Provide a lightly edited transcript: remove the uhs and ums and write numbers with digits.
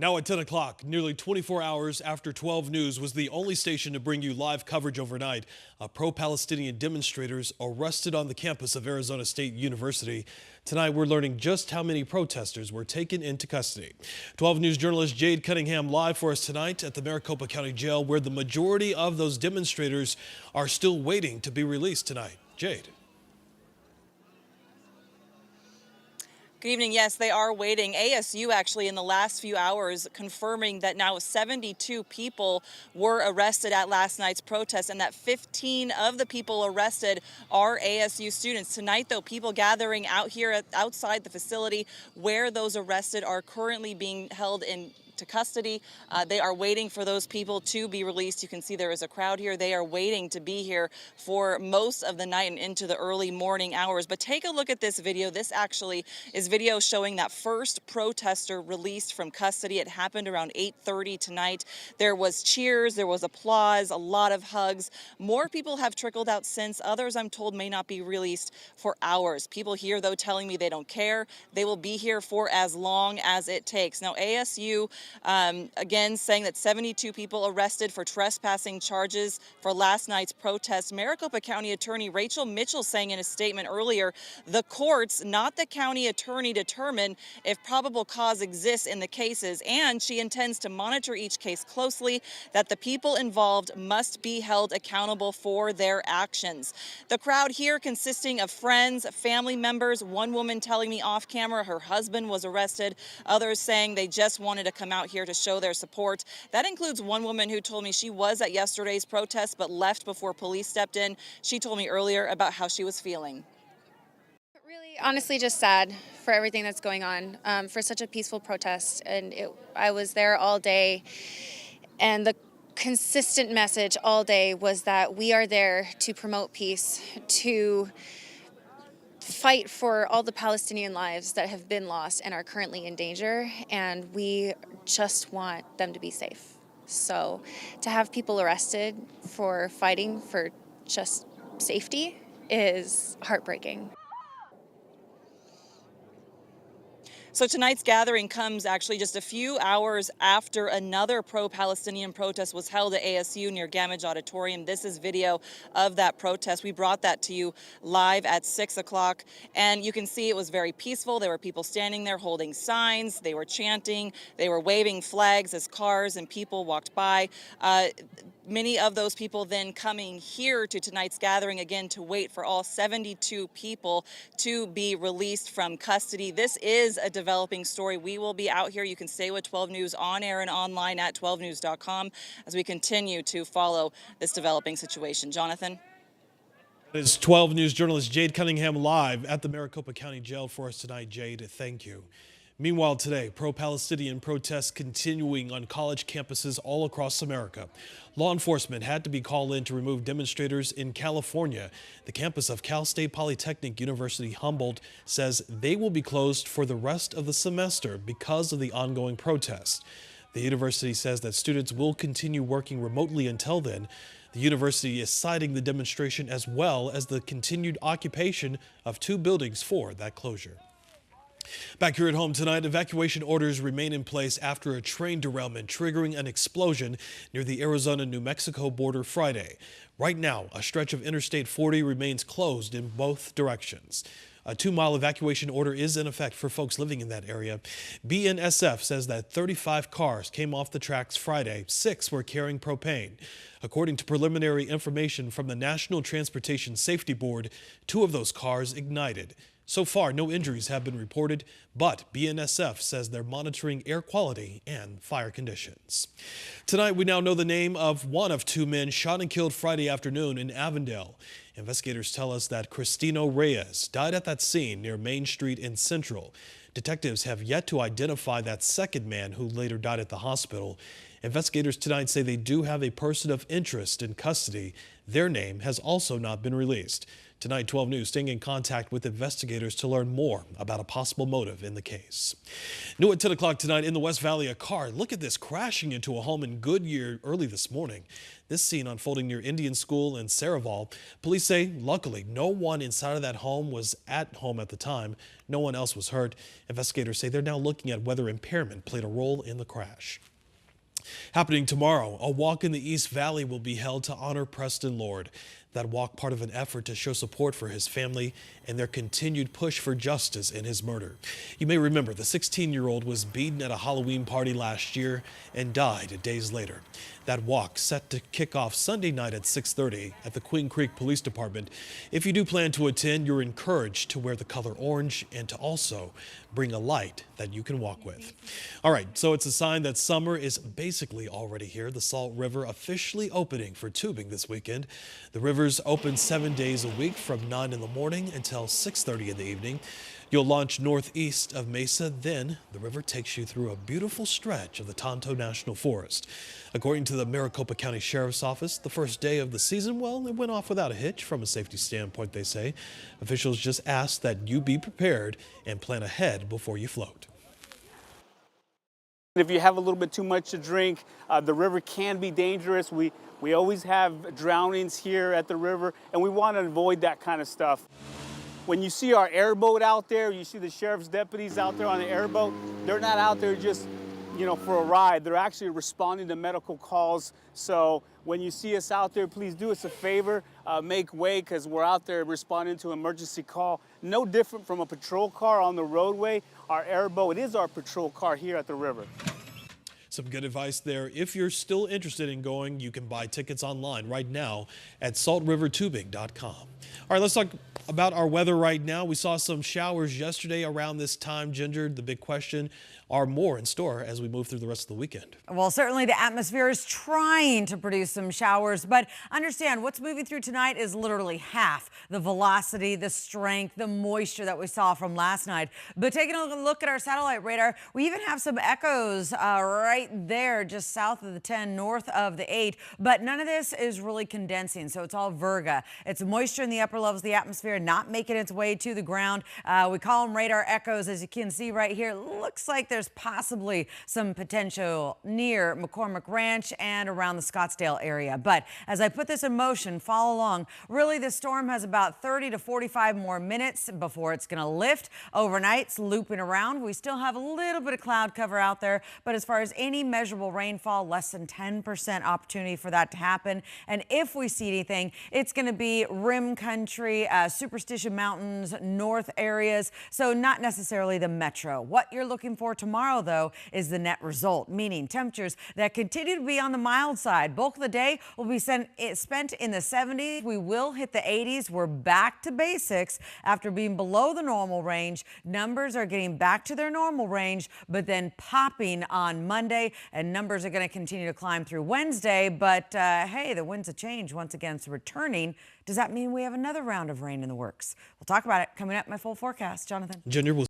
Now at 10 o'clock, nearly 24 hours after 12 News was the only station to bring you live coverage overnight, pro-Palestinian demonstrators arrested on the campus of Arizona State University. Tonight, we're learning just how many protesters were taken into custody. 12 News journalist Jade Cunningham live for us tonight at the Maricopa County Jail, where the majority of those demonstrators are still waiting to be released tonight. Jade. Good evening. Yes, they are waiting. ASU actually in the last few hours confirming that now 72 people were arrested at last night's protest and that 15 of the people arrested are ASU students. Tonight, though, people gathering out here outside the facility where those arrested are currently being held in custody. They are waiting for those people to be released. You can see there is a crowd here. They are waiting to be here for most of the night and into the early morning hours. But take a look at this video. This actually is video showing that first protester released from custody. It happened around 8:30 tonight. There was cheers, there was applause, a lot of hugs. More people have trickled out since. Others, I'm told, may not be released for hours. People here, though, telling me they don't care. They will be here for as long as it takes. Now, ASU again, saying that 72 people arrested for trespassing charges for last night's protest. Maricopa County Attorney Rachel Mitchell saying in a statement earlier, the courts, not the county attorney, determine if probable cause exists in the cases, and she intends to monitor each case closely, that the people involved must be held accountable for their actions. The crowd here consisting of friends, family members, one woman telling me off camera her husband was arrested, others saying they just wanted to come out here to show their support. That includes one woman who told me she was at yesterday's protest but left before police stepped in. She told me earlier about how she was feeling. Really, honestly, just sad for everything that's going on, for such a peaceful protest. And I was there all day, and the consistent message all day was that we are there to promote peace, to fight for all the Palestinian lives that have been lost and are currently in danger, and we just want them to be safe. So to have people arrested for fighting for just safety is heartbreaking. So tonight's gathering comes actually just a few hours after another pro-Palestinian protest was held at ASU near Gamage Auditorium. This is video of that protest. We brought that to you live at 6 o'clock, and you can see it was very peaceful. There were people standing there holding signs. They were chanting. They were waving flags as cars and people walked by. Many of those people then coming here to tonight's gathering again to wait for all 72 people to be released from custody. This is a developing story. We will be out here. You can stay with 12 News on air and online at 12news.com as we continue to follow this developing situation. Jonathan? It is 12 News journalist Jade Cunningham live at the Maricopa County Jail for us tonight. Jade, thank you. Meanwhile today, pro-Palestinian protests continuing on college campuses all across America. Law enforcement had to be called in to remove demonstrators in California. The campus of Cal State Polytechnic University Humboldt says they will be closed for the rest of the semester because of the ongoing protests. The university says that students will continue working remotely until then. The university is citing the demonstration as well as the continued occupation of two buildings for that closure. Back here at home tonight, evacuation orders remain in place after a train derailment triggering an explosion near the Arizona-New Mexico border Friday. Right now, a stretch of Interstate 40 remains closed in both directions. A 2-mile evacuation order is in effect for folks living in that area. BNSF says that 35 cars came off the tracks Friday. 6 were carrying propane. According to preliminary information from the National Transportation Safety Board, 2 of those cars ignited. So far, no injuries have been reported, but BNSF says they're monitoring air quality and fire conditions. Tonight, we now know the name of one of 2 men shot and killed Friday afternoon in Avondale. Investigators tell us that Cristino Reyes died at that scene near Main Street in Central. Detectives have yet to identify that second man who later died at the hospital. Investigators tonight say they do have a person of interest in custody. Their name has also not been released. Tonight, 12 News staying in contact with investigators to learn more about a possible motive in the case. New at 10 o'clock tonight in the West Valley, a car, look at this, crashing into a home in Goodyear early this morning. This scene unfolding near Indian School in Saraval. Police say, luckily, no one inside of that home was at home at the time. No one else was hurt. Investigators say they're now looking at whether impairment played a role in the crash. Happening tomorrow, a walk in the East Valley will be held to honor Preston Lord. That walk part of an effort to show support for his family and their continued push for justice in his murder. You may remember the 16-year-old was beaten at a Halloween party last year and died days later. That walk set to kick off Sunday night at 6:30 at the Queen Creek Police Department. If you do plan to attend, you're encouraged to wear the color orange and to also bring a light that you can walk with. All right, so it's a sign that summer is basically already here. The Salt River officially opening for tubing this weekend. The river's open 7 days a week from 9 in the morning until 6:30 in the evening. You'll launch northeast of Mesa, then the river takes you through a beautiful stretch of the Tonto National Forest. According to the Maricopa County Sheriff's Office, the first day of the season, well, it went off without a hitch from a safety standpoint, they say. Officials just ask that you be prepared and plan ahead before you float. If you have a little bit too much to drink, the river can be dangerous. We always have drownings here at the river, and we want to avoid that kind of stuff. When you see our airboat out there, you see the sheriff's deputies out there on the airboat, they're not out there just, for a ride. They're actually responding to medical calls. So when you see us out there, please do us a favor, make way, because we're out there responding to an emergency call. No different from a patrol car on the roadway. Our airboat is our patrol car here at the river. Some good advice there. If you're still interested in going, you can buy tickets online right now at saltrivertubing.com. All right, let's talk about our weather right now. We saw some showers yesterday around this time. Ginger, the big question, are more in store as we move through the rest of the weekend? Well, certainly the atmosphere is trying to produce some showers, but understand what's moving through tonight is literally half the velocity, the strength, the moisture that we saw from last night. But taking a look at our satellite radar, we even have some echoes right there just south of the 10, north of the 8, but none of this is really condensing, so it's all virga. It's moisture in the upper levels of the atmosphere, not making its way to the ground. We call them radar echoes, as you can see right here. Looks like there's possibly some potential near McCormick Ranch and around the Scottsdale area. But as I put this in motion, follow along. Really, the storm has about 30 to 45 more minutes before it's going to lift. Overnight, it's looping around. We still have a little bit of cloud cover out there, but as far as any measurable rainfall, less than 10% opportunity for that to happen. And if we see anything, it's going to be rim country, Superstition Mountains, north areas, so not necessarily the metro. What you're looking for tomorrow, though, is the net result, meaning temperatures that continue to be on the mild side. Bulk of the day will be spent in the 70s. We will hit the 80s. We're back to basics after being below the normal range. Numbers are getting back to their normal range, but then popping on Monday, and numbers are going to continue to climb through Wednesday. But hey, the winds of change once again is returning. Does that mean we have another round of rain in the works? We'll talk about it coming up in my full forecast. Jonathan. Ginger,